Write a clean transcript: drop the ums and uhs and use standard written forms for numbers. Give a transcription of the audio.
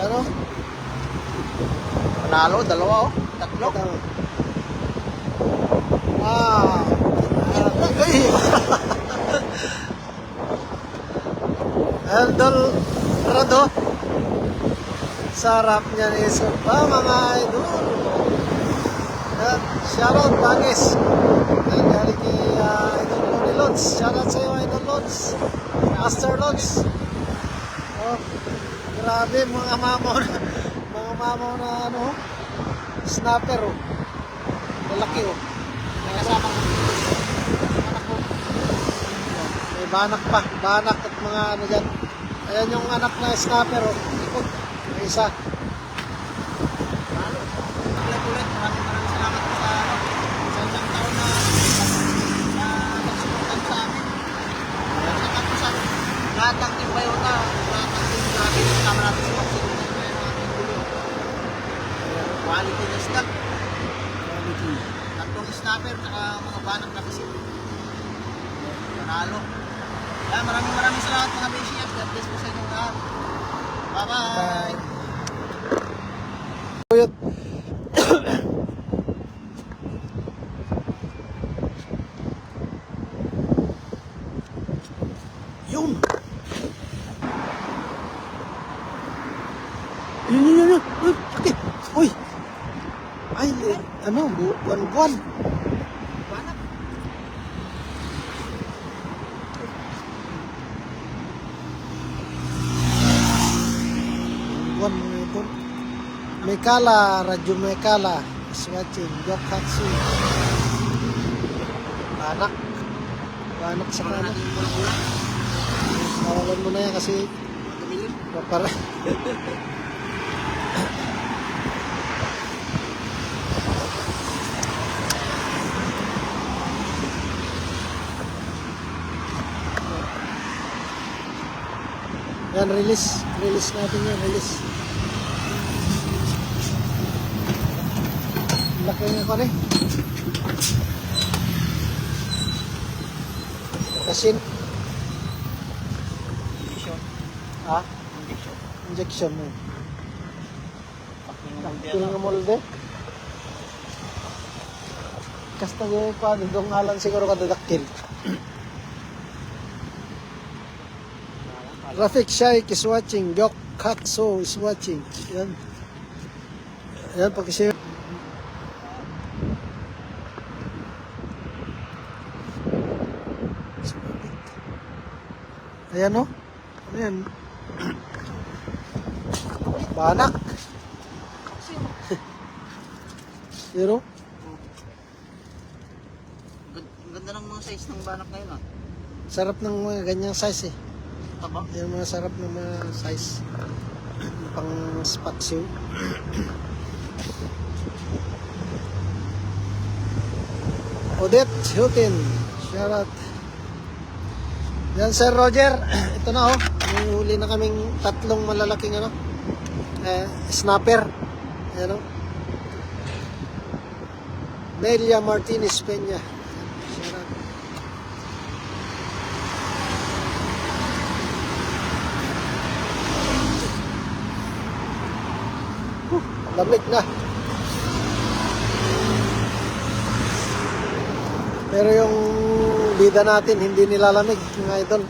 Ano? Panalo, dalawa oh. Tatlo. Wow. Ay. Eldol Rado. Sarap niya ni Sumpa, mga idol. Shoutout Bangis. Yan, galing ni Idol Lodi Lods. Shoutout sa iyo, Idol Lods. Master Lods. Oh, grabe mga mamaw na, mga mamaw na ano, snapper oh. Lalaki oh. May kasama ko. Anak ko. May banak pa, banak at mga ano dyan. Ayan yung anak na snapper oh. Ikot. May isa. Ulit-ulit, maraming salamat po sa isang taon na nagsuportan sa amin. Salamat po sa lahat ng Team Bayota, lahat ng Team Grabe, kasama natin si Maxine na yung ating gulo. Quality na stock. Tatlong snapper, saka mga banak na kasi. Panalo. Kaya maraming salamat mga Beshi at God bless po sa inyong lahat. Bye-bye! Kuyot. Yun. Yun. Uy, sakit. Uy. Ay, ano, buwan-buwan. Banak. Buwan mga idol. Mekala, Radyo Mekala is watching. Gokhatsu. Banak. Banak sa Wala kanan. natin yung bulang-bulang. Nawalan mo na yan kasi Magamilim. para. Yan, release. Release natin yan, release. Laki nga ko rin. Kasin. Injection. Ha? Injection. Injection mo. Pakinggan Dakil nga molde. Kasta nyo pa, dong halan siguro ka dakil. Rafik Shaik is watching. Gok Katso is watching. Yan. Yan, pakishare. Ayan o. Ayan. Banak. Pero, Ang ganda ng mga size ng banak na yun ah. sarap ng mga ganyang size eh. Taba. Yan mga sarap ng mga size. Pang spatsyo. Odette Hutin. Shoutout. Yan Sir Roger. Ito na oh. May huli na kaming tatlong malalaking ano. Snapper. Ayan oh. Nelia Martinez Peña. Shoutout. Lamig na. Pero yung bida natin hindi nilalamig, mga idol.